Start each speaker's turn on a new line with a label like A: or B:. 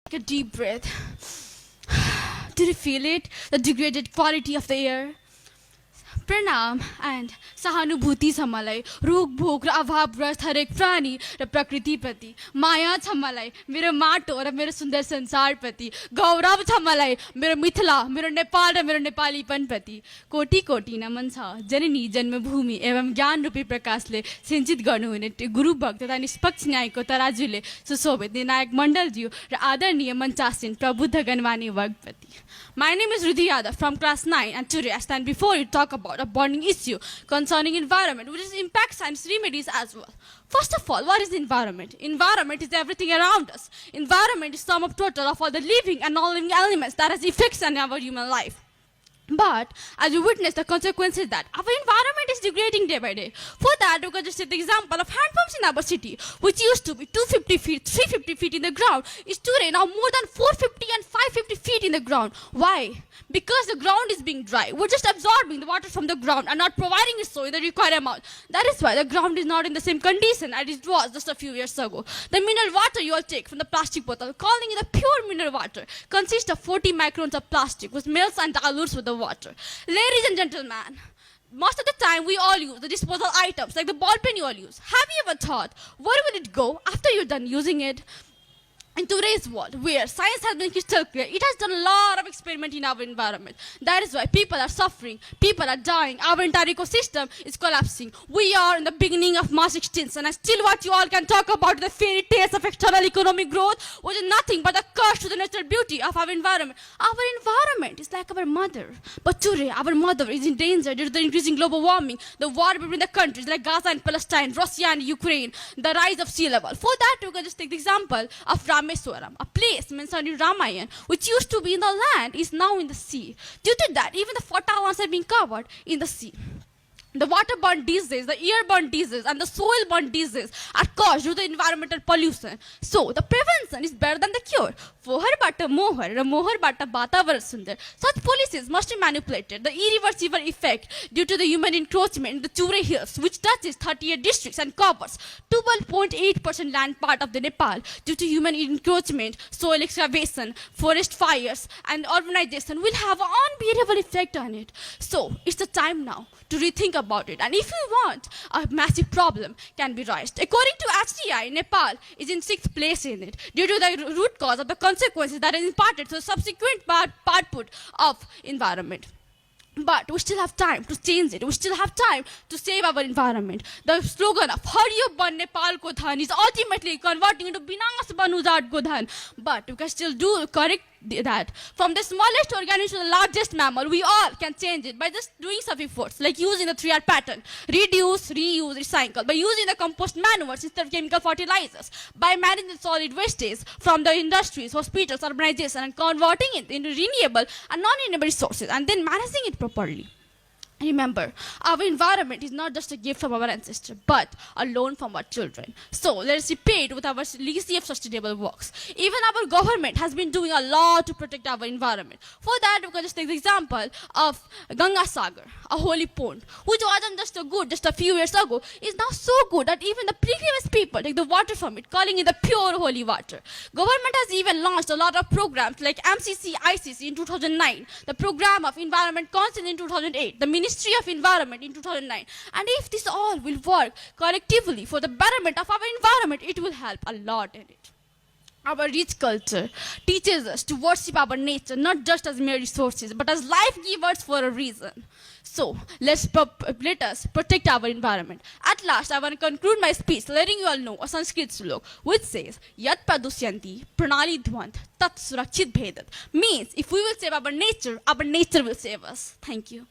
A: Take a deep breath. Did you feel it? The degraded quality of the air? Pranam and Sahanubhuti छ मलाई रोग भोग र अभावग्रस्त हरेक प्राणी र प्रकृतिप्रति माया छ मलाई मेरो माटो र मेरो सुन्दर संसारप्रति गौरव छ मलाई मेरो मिथिला मेरो नेपाल र मेरो नेपालीपनप्रति कोटि कोटि नमन छ जननी जन्मभूमि एवं ज्ञान रूपी प्रकाशले सिंचित गर्नुहुने गुरु भक्त तथा निष्पक्ष न्यायको तराजुले सुशोभित निर्णायक मण्डलज्यू र आदरणीय मञ्चासीन प्रबुद्ध गणमान्य वर्गप्रति My name is Rudy Yadav from class 9 and today I stand before you to talk about a burning issue concerning environment which impacts and remedies as well. First of all, what is environment? Environment is everything around us. Environment is sum of total of all the living and non-living elements that has effects on our human life. But as we witness the consequences that our environment is degrading day by day. For that, we can just take the example of hand pumps in our city, which used to be 250 feet, 350 feet in the ground, is today now more than 450 and 550 feet in the ground. Why? Because the ground is being dry. We're just absorbing the water from the ground and not providing it so in the required amount. That is why the ground is not in the same condition as it was just a few years ago. The mineral water you all take from the plastic bottle, calling it a pure mineral water, consists of 40 microns of plastic, which melts and dilutes with the water. Ladies and gentlemen, most of the time we all use the disposal items like the ball pen you all use. Have you ever thought where will it go after you're done using it? In today's world, where science has been crystal clear, it has done a lot of experiment in our environment. That is why people are suffering, people are dying, our entire ecosystem is collapsing. We are in the beginning of mass extinction, and still what you all can talk about the fairy tales of external economic growth, which is nothing but a curse to the natural beauty of our environment. Our environment is like our mother, but today our mother is in danger due to the increasing global warming, the war between the countries like Gaza and Palestine, Russia and Ukraine, the rise of sea level. For that, we can just take the example of Rameswaram, a place mentioned in Ramayana, which used to be in the land, is now in the sea. Due to that, even the fertile lands are being covered in the sea. The waterborne disease, the airborne disease, and the soil-borne disease are caused due to environmental pollution. So, the prevention is better than the cure. Fohar bata mohar, mohar bata batavaran sundar. Such policies must be manipulated. The irreversible effect due to the human encroachment in the Chure Hills, which touches 38 districts and covers 12.8% land part of the Nepal due to human encroachment, soil excavation, forest fires, and urbanization will have an unbearable effect on it. So, it's the time now to rethink about it. And if you want, a massive problem can be raised. According to HDI, Nepal is in 6th place in it due to the root cause of the consequences that is imparted to the subsequent output of environment. But we still have time to change it. We still have time to save our environment. The slogan of Hariyo Ban Nepal ko dhan is ultimately converting into Binash Ban Ujad ko dhan. But we can still do correct that. From the smallest organism to the largest mammal, we all can change it by just doing some efforts, like using the 3R pattern: reduce, reuse, recycle, by using the compost manures instead of chemical fertilizers, by managing the solid wastage from the industries, hospitals, urbanization, and converting it into renewable and non-renewable resources, and then managing it properly. Remember, our environment is not just a gift from our ancestors, but a loan from our children. So, let us repay it with our legacy of sustainable works. Even our government has been doing a lot to protect our environment. For that, we can just take the example of Ganga Sagar, a holy pond, which wasn't just good just a few years ago, is now so good that even the previous people take the water from it, calling it the pure holy water. Government has even launched a lot of programs like MCC ICC in 2009, the Program of Environment Council in 2008, the Ministry of Environment in 2009. And if this all will work collectively for the betterment of our environment, it will help a lot in it. Our rich culture teaches us to worship our nature not just as mere resources, but as life givers for a reason. So, let us protect our environment. At last, I want to conclude my speech letting you all know a Sanskrit slok which says, Yat Pradusyanti Pranali Dhvant Tat Surakshit Bhedat. Means, if we will save our nature will save us. Thank you.